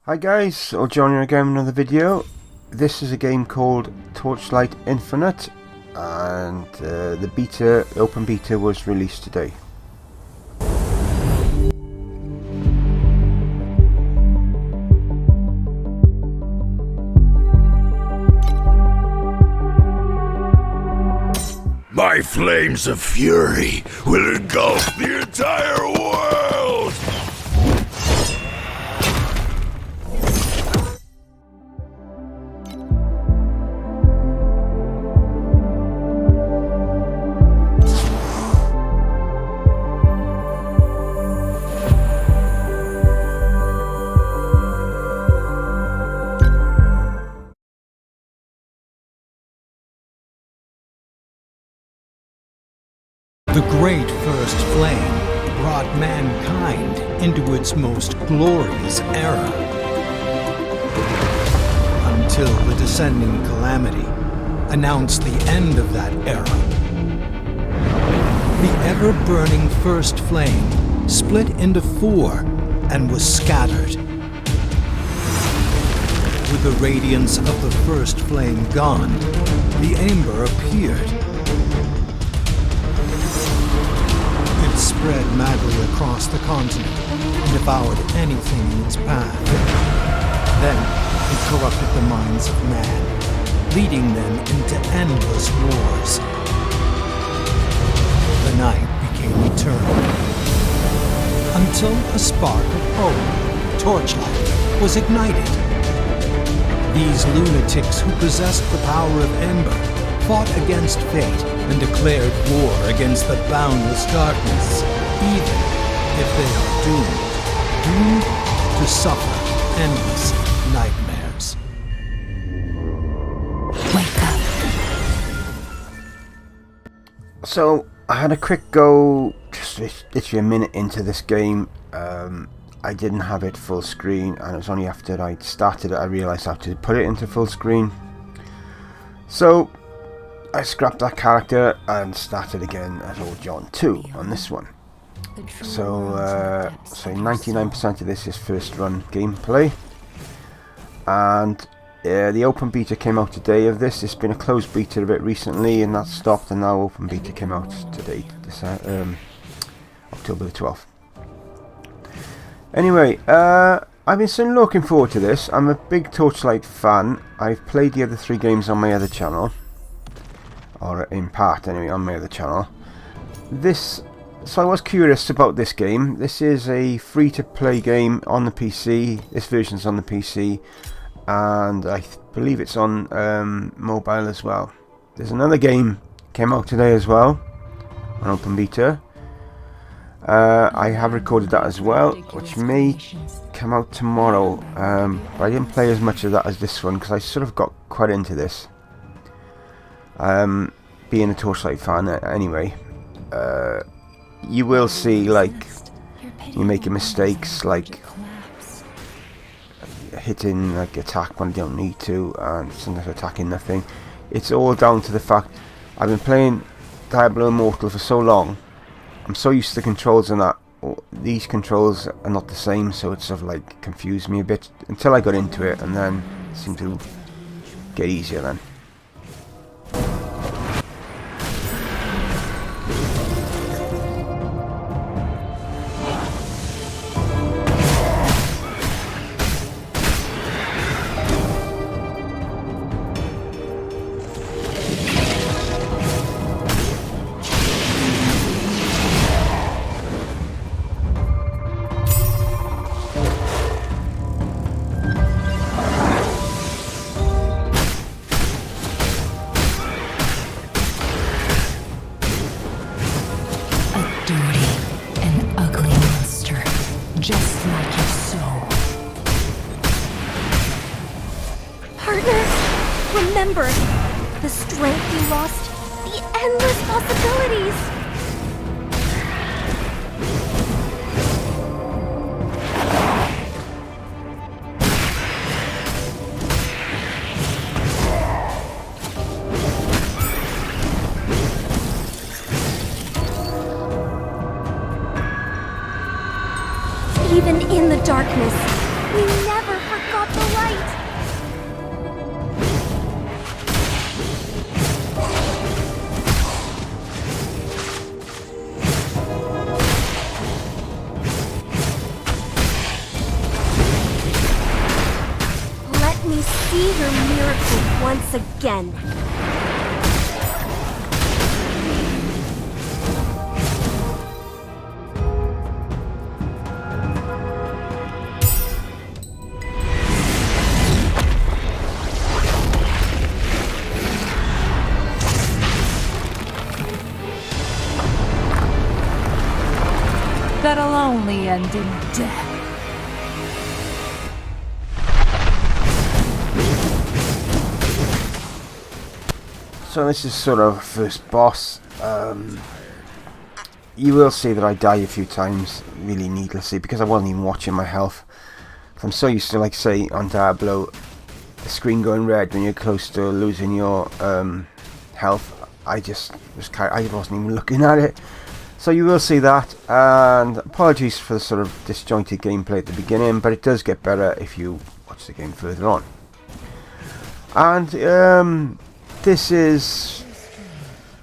Hi guys, so John here again with another video. This is a game called Torchlight Infinite, and the open beta was released today. My flames of fury will engulf the entire world! The great first flame brought mankind into its most glorious era, until the descending calamity announced the end of that era. The ever-burning first flame split into four and was scattered. With the radiance of the first flame gone, the ember appeared. It spread madly across the continent and devoured anything in its path. Then it corrupted the minds of man, leading them into endless wars. The night became eternal, until a spark of hope, Torchlight, was ignited. These lunatics who possessed the power of Ember fought against fate and declared war against the boundless darkness, even if they are doomed to suffer endless nightmares. Wake up. So I had a quick go, just literally a minute into this game. I didn't have it full screen, and it was only after I started it I realised I had to put it into full screen. So I scrapped that character and started again as Old John 2 on this one. So 99% of this is first run gameplay, and the open beta came out today of this. It's been a closed beta a bit recently and that stopped, and now open beta came out today, October the 12th. Anyway, I've been so looking forward to this. I'm a big Torchlight fan. I've played the other three games on my other channel, or in part anyway, on my other channel. So I was curious about this game. This is a free-to-play game on the PC. This version's on the PC, and I believe it's on mobile as well. There's another game came out today as well on open beta. I have recorded that as well, which may come out tomorrow, but I didn't play as much of that as this one because I sort of got quite into this. Being a Torchlight fan anyway, you will see, like, you're making mistakes, like hitting like attack when you don't need to, and sometimes attacking nothing. It's all down to the fact I've been playing Diablo Immortal for so long. I'm so used to the controls and that these controls are not the same, so it sort of like confused me a bit until I got into it, and then it seemed to get easier then. Just like your soul. Partner, remember the strength you lost, the endless possibilities. Even in the darkness, we never forget me see your miracle once again. That'll only end in death. So this is sort of first boss. You will see that I die a few times, really needlessly, because I wasn't even watching my health. I'm so used to, like, say, on Diablo, the screen going red when you're close to losing your health. I wasn't even looking at it. So you will see that, and apologies for the sort of disjointed gameplay at the beginning, but it does get better if you watch the game further on. And this is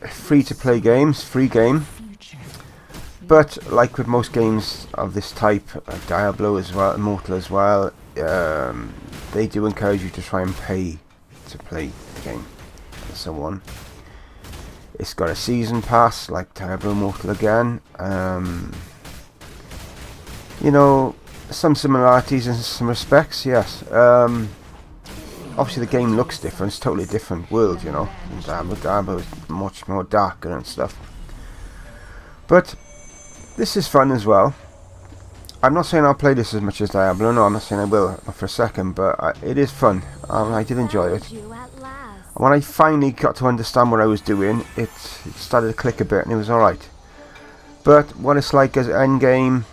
a free-to-play free game, but like with most games of this type, Diablo as well, Immortal as well, they do encourage you to try and pay to play the game, and so on. It's got a season pass, like Diablo Immortal again. You know, some similarities in some respects, yes. Obviously the game looks different, it's a totally different world, you know. Diablo is much more darker and stuff. But this is fun as well. I'm not saying I'll play this as much as Diablo, no, I'm not saying I will, not for a second, but it is fun. I did enjoy it. When I finally got to understand what I was doing, it started to click a bit and it was alright. But what it's like as end game,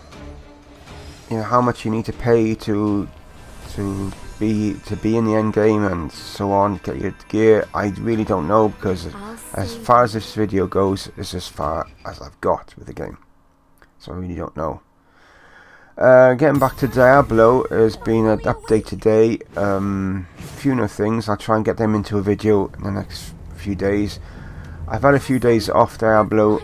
you know, how much you need to pay to be in the end game and so on, get your gear, I really don't know, because as far as this video goes, it's as far as I've got with the game. So I really don't know. Getting back to Diablo, there's been an update today. Few new things. I'll try and get them into a video in the next few days. I've had a few days off Diablo,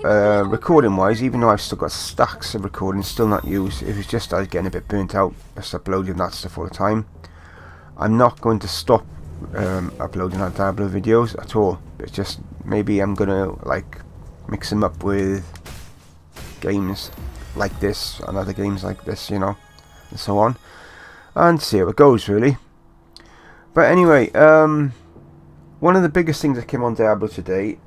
recording wise, even though I've still got stacks of recordings still not used. It was just I was getting a bit burnt out just uploading that stuff all the time. I'm not going to stop uploading our Diablo videos at all. It's just maybe I'm gonna like mix them up with games like this and other games like this, you know, and so on, and see how it goes, really. But anyway, one of the biggest things that came on Diablo today,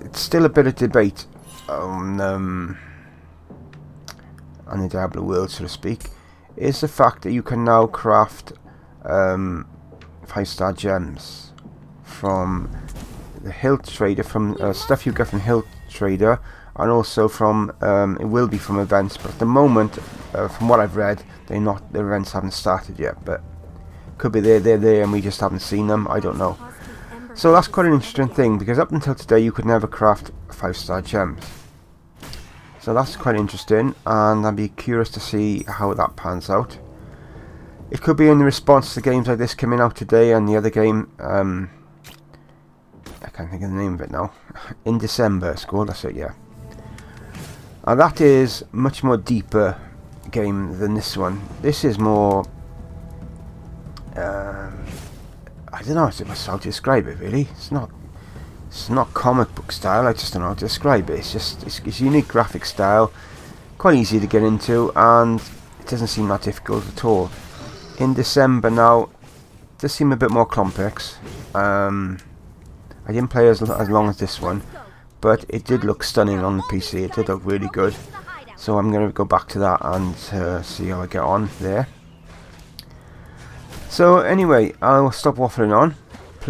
it's still a bit of debate on the Diablo world, so to speak, is the fact that you can now craft 5-star gems from the Hilt Trader, from stuff you get from Hilt Trader, and also from it will be from events, but at the moment, from what I've read, the events haven't started yet, but could be they're there and we just haven't seen them, I don't know. So that's quite an interesting thing, because up until today you could never craft 5-star gems. So that's quite interesting, and I'd be curious to see how that pans out. It could be in the response to games like this coming out today, and the other game, I can't think of the name of it now. In December, it's called, that's it, yeah. And that is much more deeper game than this one. This is more, I don't know how to describe it, really. It's not comic book style, I just don't know how to describe it. It's a unique graphic style, quite easy to get into, and it doesn't seem that difficult at all. In December now, it does seem a bit more complex. I didn't play as long as this one, but it did look stunning on the PC. It did look really good. So I'm going to go back to that and see how I get on there. So anyway, I'll stop waffling on.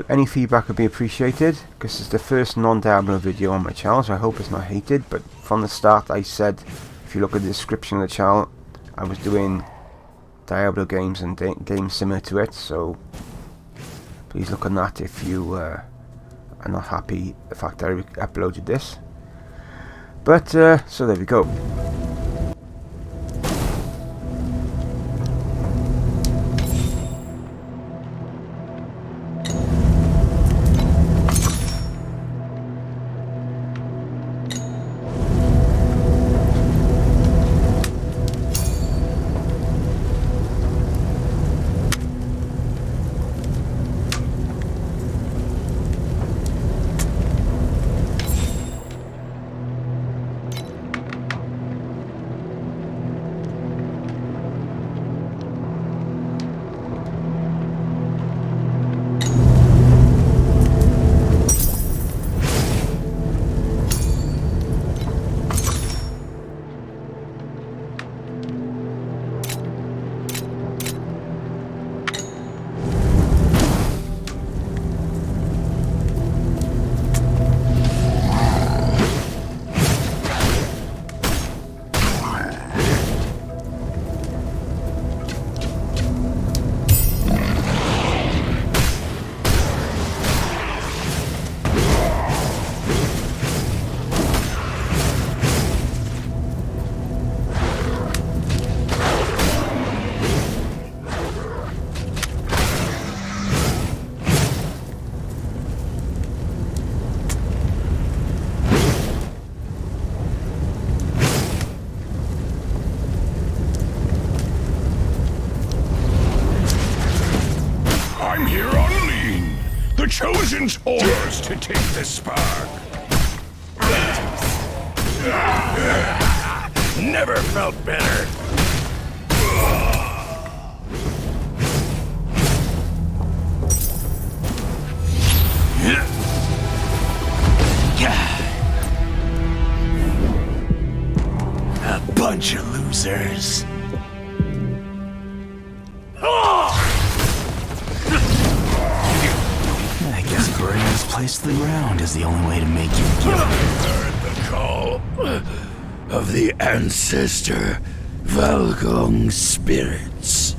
Any feedback would be appreciated, because it's the first non-Diablo video on my channel, so I hope it's not hated. But from the start I said, if you look at the description of the channel, I was doing Diablo games and games similar to it, so please look on that if you are not happy the fact that I uploaded this. But so there we go. The Chosen's orders to take the spark. Never felt better. A bunch of losers. I guess burning this place to the ground is the only way to make you give up. Heard the call of the ancestor Valgong spirits.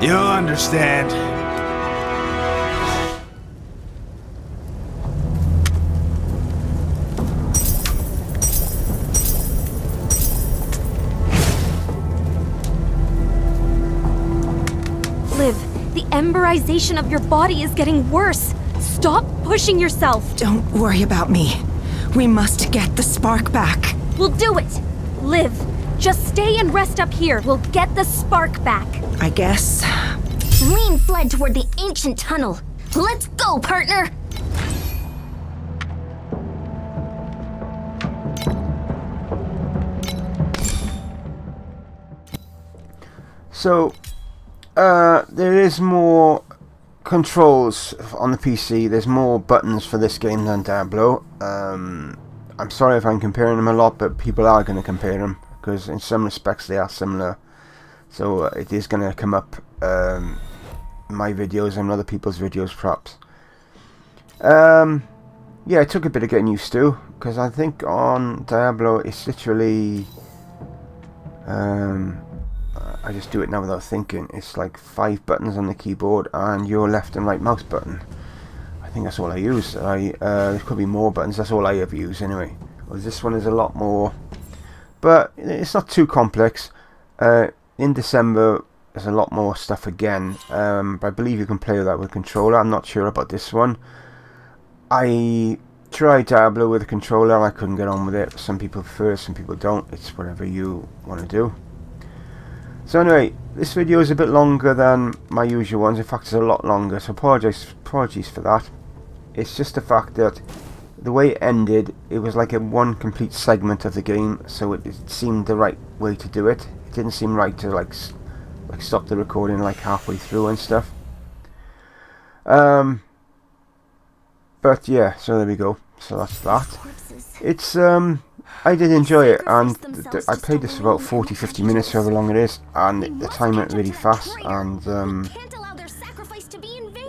You'll understand. Liv, the emberization of your body is getting worse. Stop pushing yourself. Don't worry about me. We must get the spark back. We'll do it. Liv, just stay and rest up here. We'll get the spark back. I guess. Lean fled toward the ancient tunnel. Let's go, partner! So, there is more controls on the PC. There's more buttons for this game than Diablo. I'm sorry if I'm comparing them a lot, but people are going to compare them, because in some respects they are similar. So it is going to come up in my videos and other people's videos perhaps. Yeah, it took a bit of getting used to, because I think on Diablo it's literally I just do it now without thinking. It's like 5 buttons on the keyboard and your left and right mouse button. I think that's all I use. There could be more buttons, that's all I ever use anyway. Well, this one is a lot more, but it's not too complex. In December there's a lot more stuff again, but I believe you can play that with a controller. I'm not sure about this one. I tried Diablo with a controller, I couldn't get on with it. Some people prefer, some people don't. It's whatever you want to do. So anyway, this video is a bit longer than my usual ones. In fact, it's a lot longer, so apologies for that. It's just the fact that the way it ended, it was like a one complete segment of the game, so it seemed the right way to do it. It didn't seem right to like stop the recording like halfway through and stuff. But yeah, so there we go. So that's that. It's I did enjoy it, and I played this for about 40-50 minutes, however long it is, and the time went really fast, and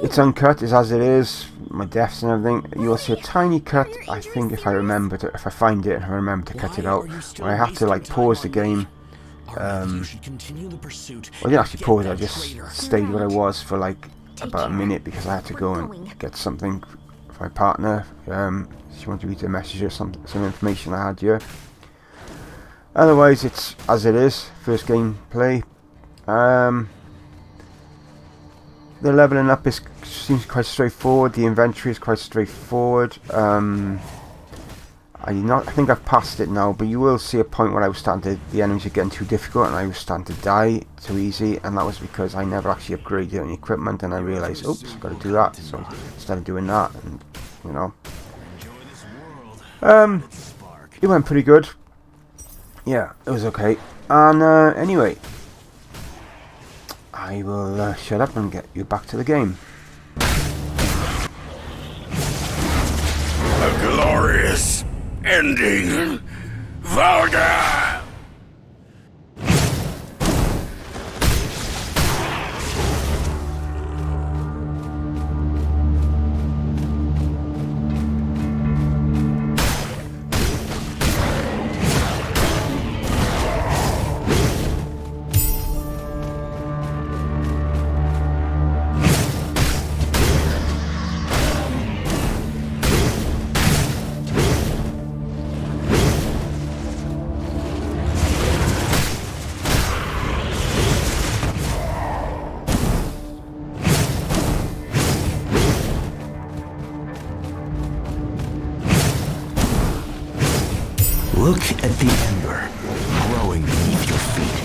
it's uncut, it's as it is, my deaths and everything. You'll see a tiny cut, I think, if I find it and I remember to cut it out, where I had to like pause the game. Well, I didn't actually pause it, I just stayed where I was for like about a minute, because I had to go and get something for my partner. She wanted to read a message or some information I had here. Otherwise, it's as it is. First gameplay. The leveling up seems quite straightforward. The inventory is quite straightforward. I I think I've passed it now, but you will see a point where I was starting to, the enemies are getting too difficult and I was starting to die too easy, and that was because I never actually upgraded any equipment, and I realised, oops, I've got to do that. So instead of doing that, and you know, it went pretty good. Yeah, it was okay. And anyway, I will shut up and get you back to the game. A glorious ending, Valga! Look at the ember growing beneath your feet.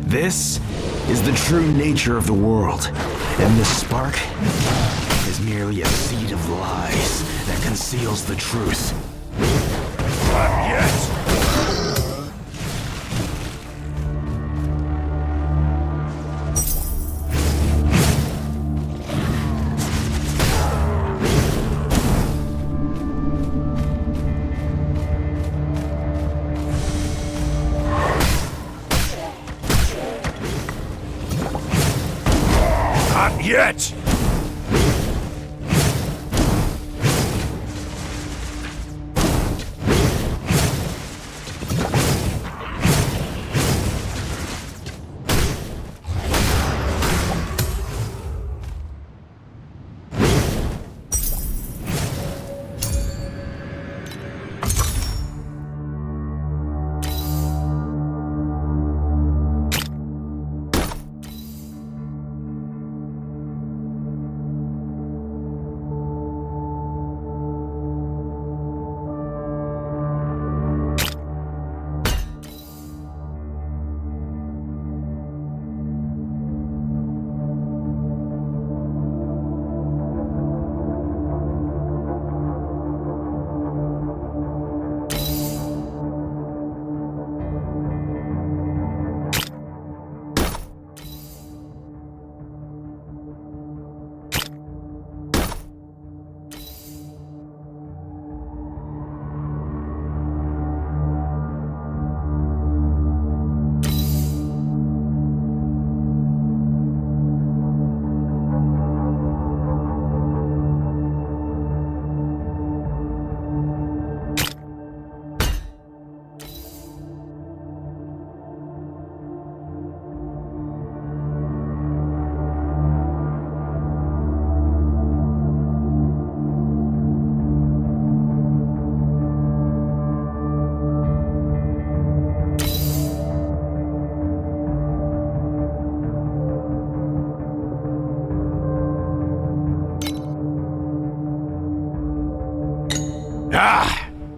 This is the true nature of the world, and the spark is merely a seed of lies that conceals the truth. Not yet! Not yet!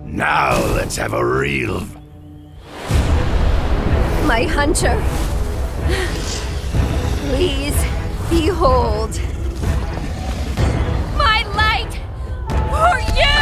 Now let's have a real... My hunter. Please, behold. My light for you!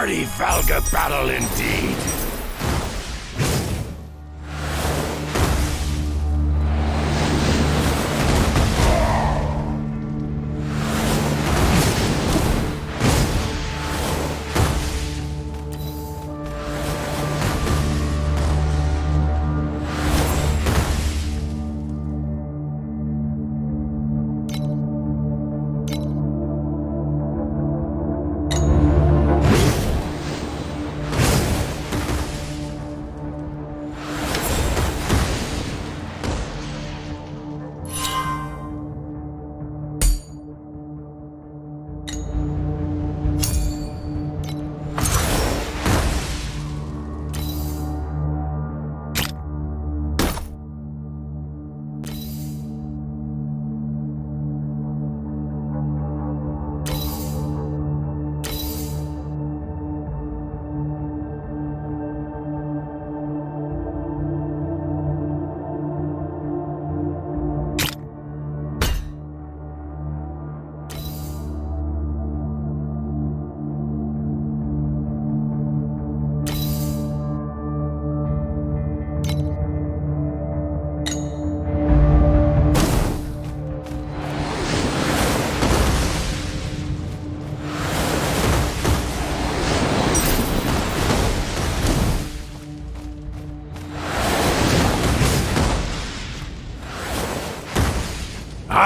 bloody Valga battle indeed.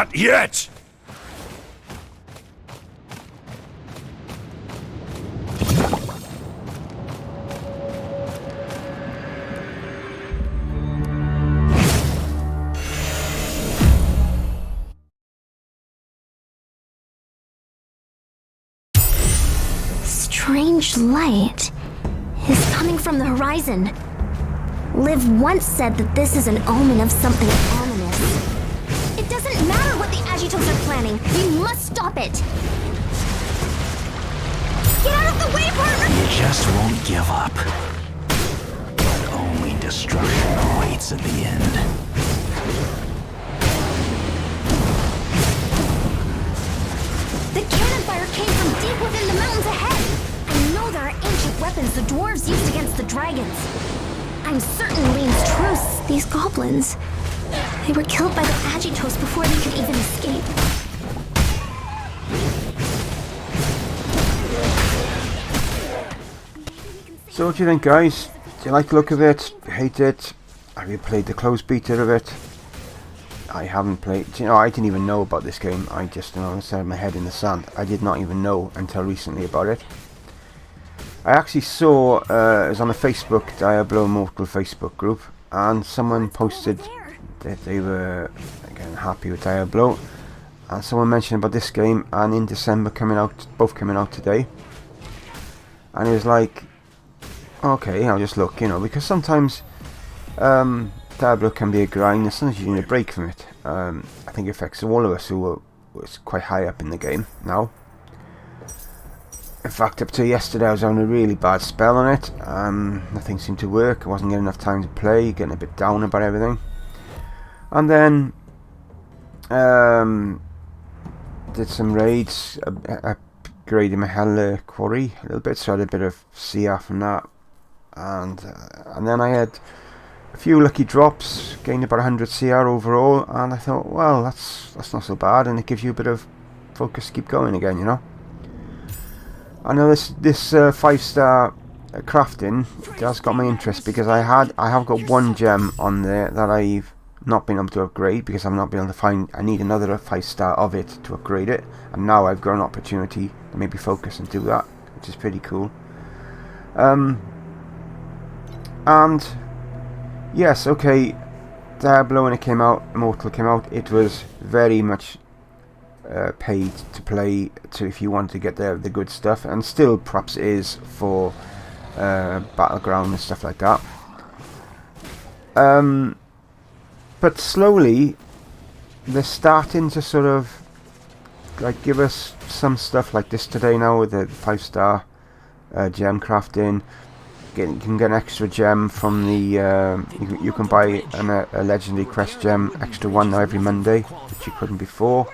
Not yet! Strange light is coming from the horizon. Liv once said that this is an omen of something ominous. It doesn't matter what the Agitos are planning. We must stop it. Get out of the way, partner! You just won't give up. But only destruction awaits at the end. The cannon fire came from deep within the mountains ahead. I know there are ancient weapons the dwarves used against the dragons. I'm certain Lean's truce, these goblins. They were killed by the Agitos before they could even escape. So what do you think, guys? Do you like the look of it? Hate it? Have you played the closed beta of it? I haven't played. You know, I didn't even know about this game. I just, set my head in the sand. I did not even know until recently about it. I actually saw, it was on the Facebook Diablo Immortal Facebook group, and someone posted that they were, again, happy with Diablo, and someone mentioned about this game, and in December coming out, both coming out today, and it was like, okay, I'll just look, because sometimes Diablo can be a grind, and sometimes you need a break from it. I think it affects all of us who are quite high up in the game now. In fact, up to yesterday I was having a really bad spell on it. Nothing seemed to work. I wasn't getting enough time to play, getting a bit down about everything. And then did some raids, upgraded my Hell Quarry a little bit, so I had a bit of CR from that. And then I had a few lucky drops, gained about 100 CR overall, and I thought, well, that's not so bad, and it gives you a bit of focus to keep going again, I know this 5-star crafting has got my interest, because I have got one gem on there that I've not been able to upgrade because I've not been able to find. I need another 5-star of it to upgrade it, and now I've got an opportunity to maybe focus and do that, which is pretty cool. And yes, okay, Diablo when it came out, Immortal came out, it was very much paid to play to if you want to get the good stuff, and still perhaps is for Battleground and stuff like that. But slowly they're starting to sort of like give us some stuff like this today now with the 5-star gem crafting. You can get an extra gem from the you can buy a legendary quest gem, extra one now every Monday, which you couldn't before.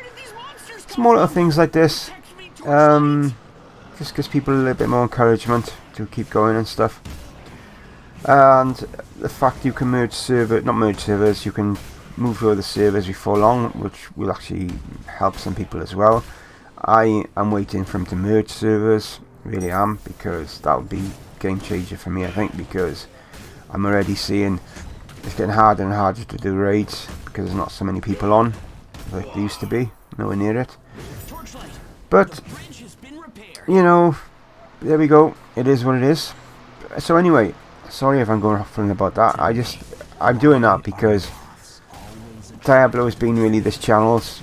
Small little things like this. just gives people a little bit more encouragement to keep going and stuff. And the fact you can not merge servers, you can move to other servers before long, which will actually help some people as well. I am waiting for him to merge servers, really am, because that would be a game changer for me, I think, because I'm already seeing it's getting harder and harder to do raids because there's not so many people on like there used to be, nowhere near it. But you know, there we go, it is what it is. So anyway, sorry if I'm going off on about that. I'm doing that because Diablo has been really this channel's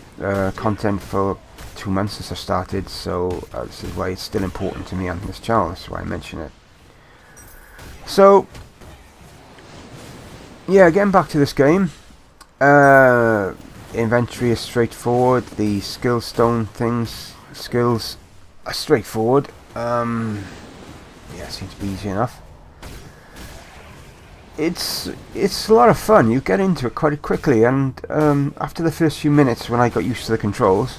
content for 2 months since I started, so this is why it's still important to me on this channel. That's why I mention it. So yeah, getting back to this game, inventory is straightforward. The skill stone skills are straightforward. Yeah, seems to be easy enough. It's a lot of fun. You get into it quite quickly, and after the first few minutes, when I got used to the controls,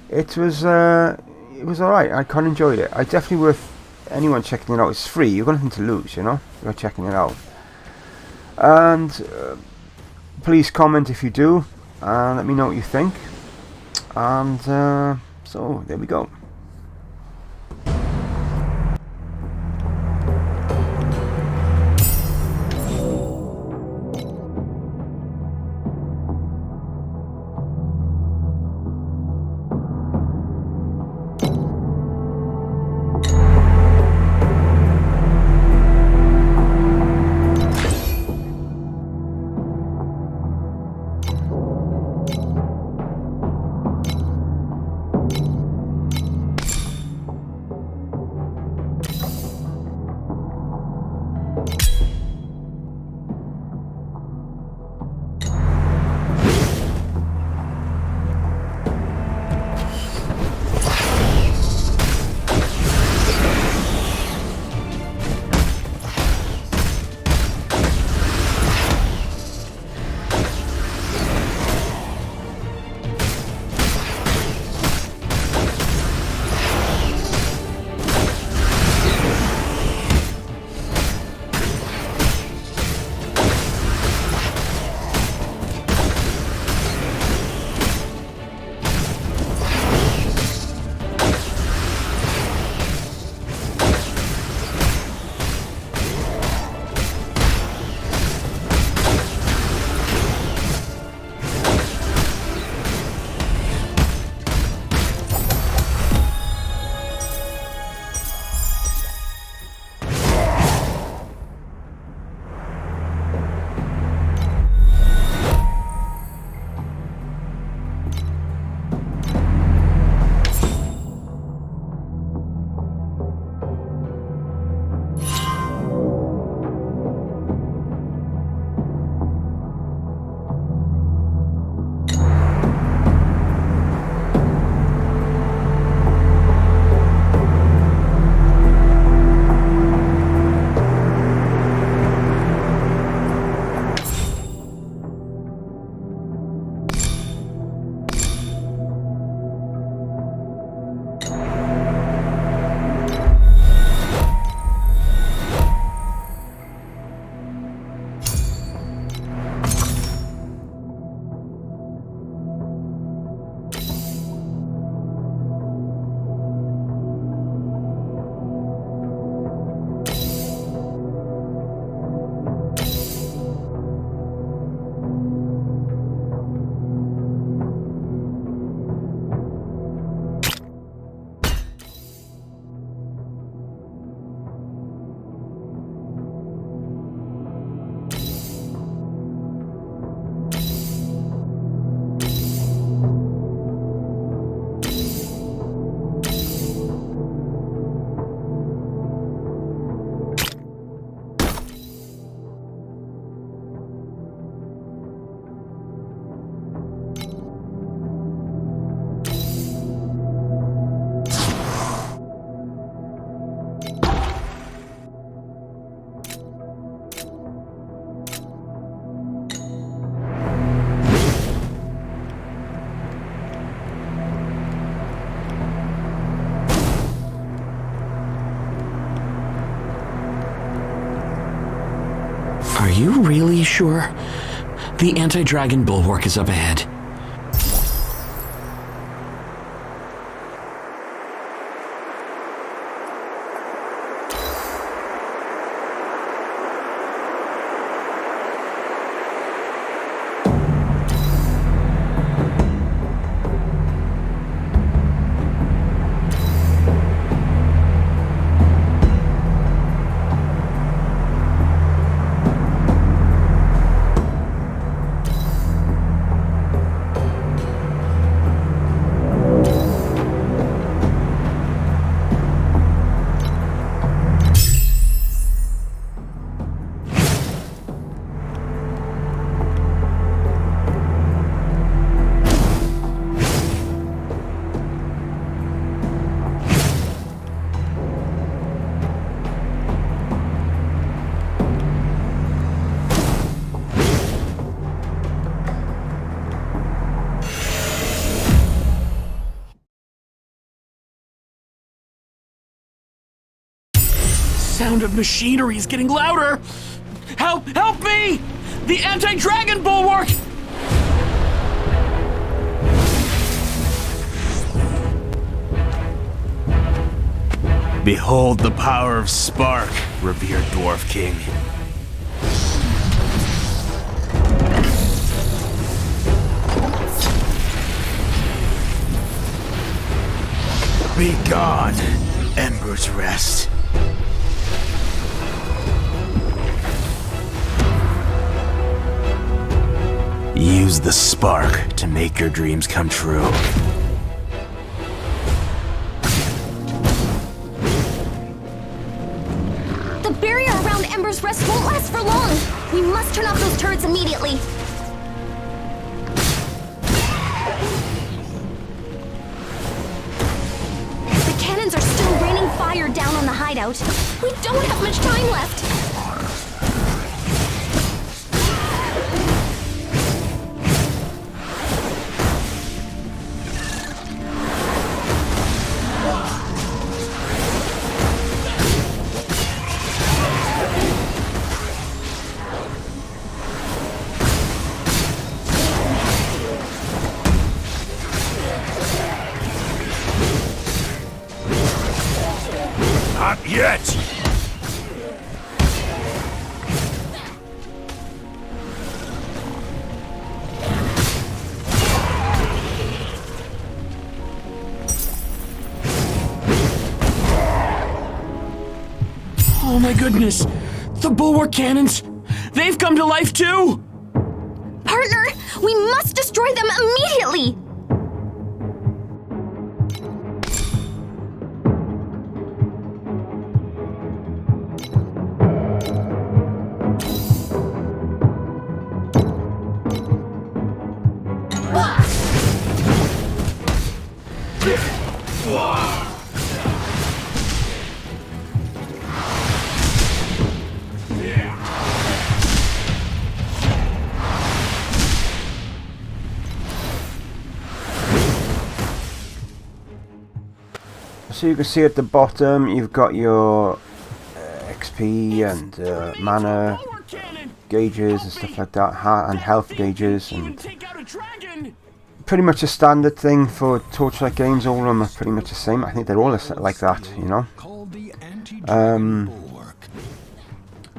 it was alright. I quite enjoyed it. I definitely worth anyone checking it out. It's free. You've got nothing to lose, you know. You're checking it out. And please comment if you do, and let me know what you think. And so there we go. Are you really sure? The anti-dragon bulwark is up ahead. Sound of machinery is getting louder! Help! Help me! The anti-dragon bulwark! Behold the power of Spark, revered Dwarf King. Be gone, Ember's Rest. Use the spark to make your dreams come true. The barrier around Ember's Rest won't last for long. We must turn off those turrets immediately. The cannons are still raining fire down on the hideout. We don't have much time left. Not yet! Oh my goodness! The bulwark cannons! They've come to life too! Partner, we must destroy them immediately! So you can see at the bottom you've got your XP and mana gauges and stuff like that, and health gauges, and pretty much a standard thing for Torchlight games. All of them are pretty much the same. I think they're all like that, you know.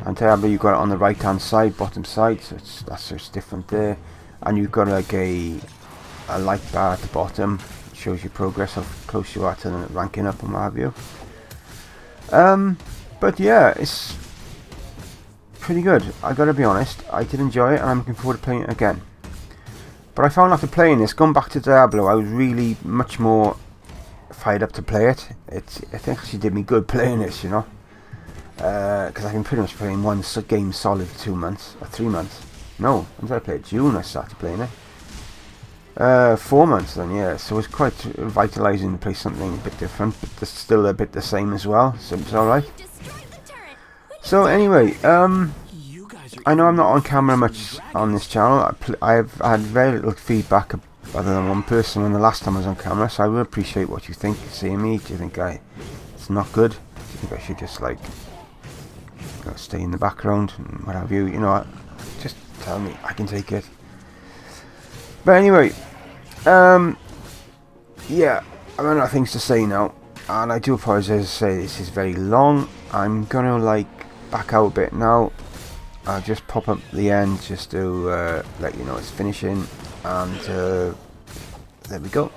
And Diablo, you've got it on the right hand side, bottom side, so that's just different there. And you've got like a light bar at the bottom, which shows your progress, how close you are to ranking up and what have you. But yeah, it's pretty good. I gotta be honest, I did enjoy it and I'm looking forward to playing it again. But I found after playing this, going back to Diablo, I was really much more fired up to play it. It actually did me good playing this, you know. Because I've been pretty much playing one game solid for 2 months, or 3 months. No, when did I play it? June I started playing it. 4 months then, yeah. So it's quite vitalising to play something a bit different, but it's still a bit the same as well, so it's alright. So anyway, I know I'm not on camera much on this channel. I've had very little feedback other than one person when the last time I was on camera, so I would appreciate what you think, seeing me. Do you think it's not good? Do you think I should just like stay in the background and what have you. You know, just tell me, I can take it. But anyway, yeah, I've run out of things to say now, and I do apologise. As I say, this is very long. I'm gonna like back out a bit now. I'll just pop up the end just to let you know it's finishing, and there we go.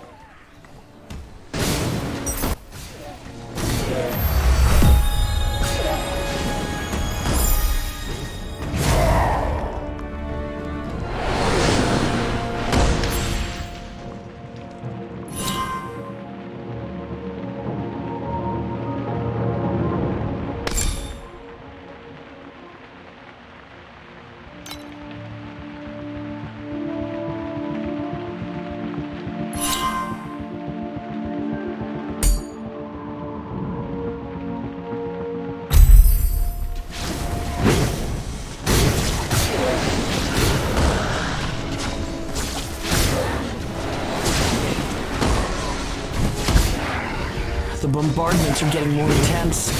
The bombardments are getting more intense.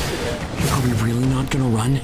Are we really not gonna run?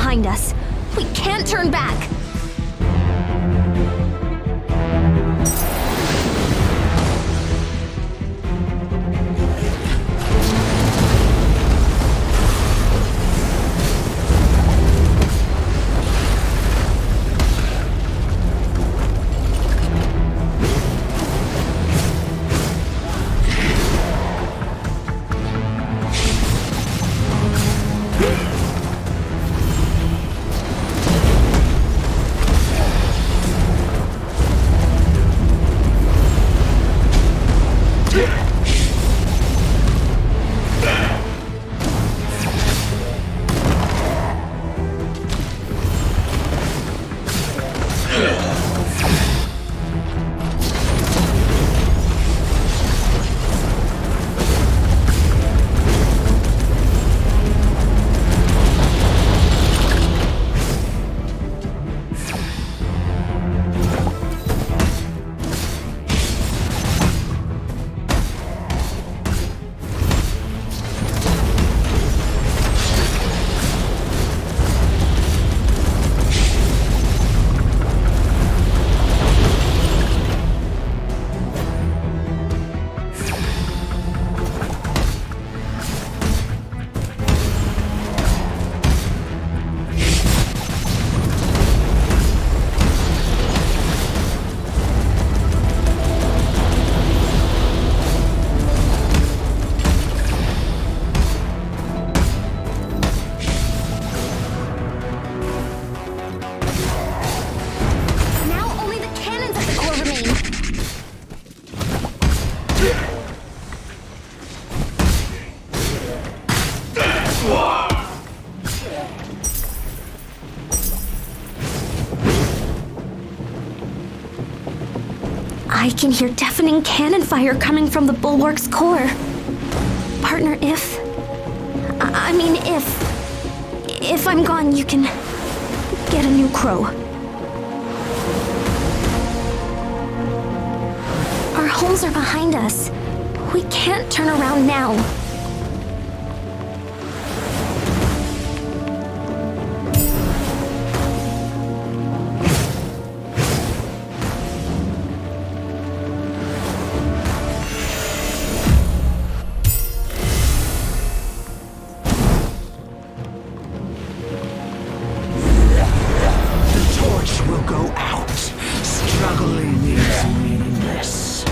behind us. We can't turn back. I can hear deafening cannon fire coming from the bulwark's core. Partner, if I'm gone, you can get a new crow. homes are behind us. We can't turn around now. The torch will go out. Struggling is meaningless.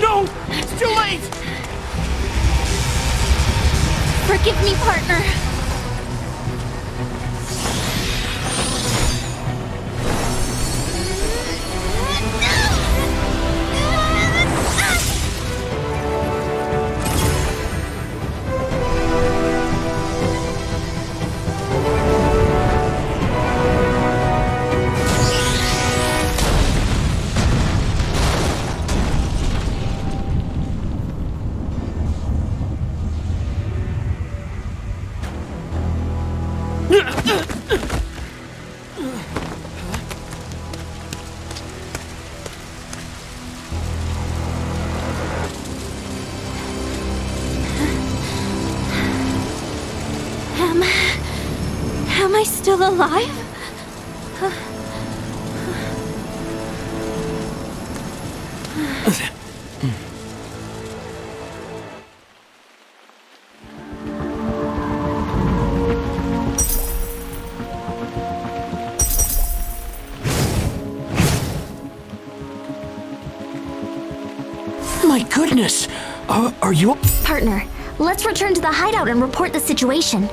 No! It's too late! Forgive me, partner. Am I still alive? My goodness! Are you... Partner, let's return to the hideout and report the situation.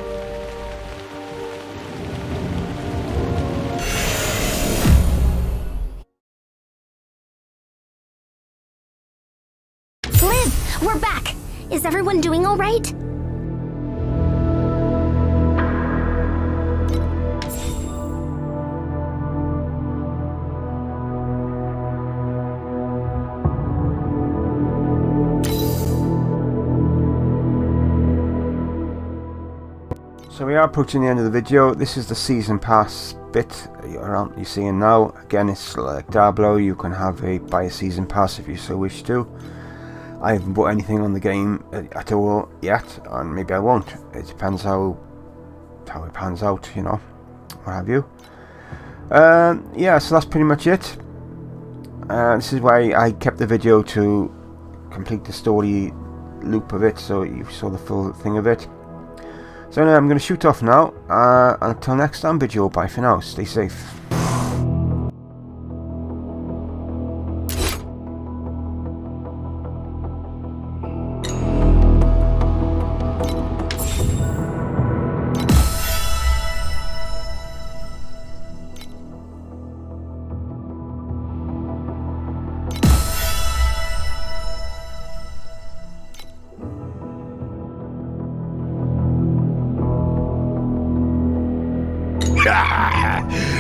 Liv, we're back. Is everyone doing all right? So we are approaching the end of the video. This is the season pass bit you're seeing now. Again, it's like Diablo. You can buy a season pass if you so wish to. I haven't bought anything on the game at all yet, and maybe I won't. It depends how it pans out, you know, what have you. Yeah, so that's pretty much it. This is why I kept the video to complete the story loop of it, so you saw the full thing of it. So anyway, I'm going to shoot off now. Until next time video, bye for now. Stay safe.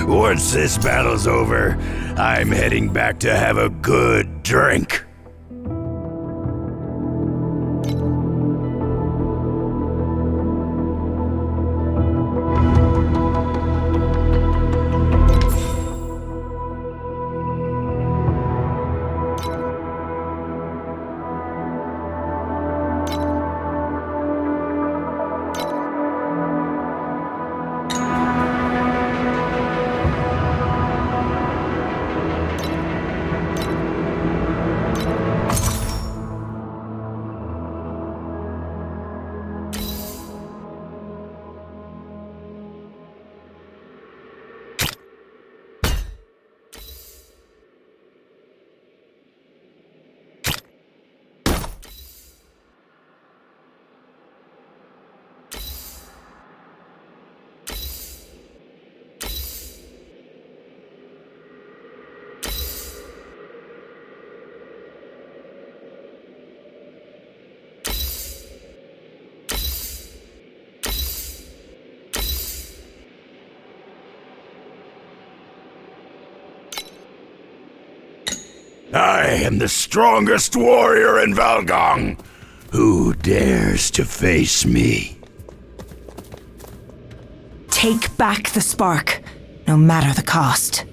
Once this battle's over, I'm heading back to have a good drink. I am the strongest warrior in Valgong. Who dares to face me? Take back the spark, no matter the cost.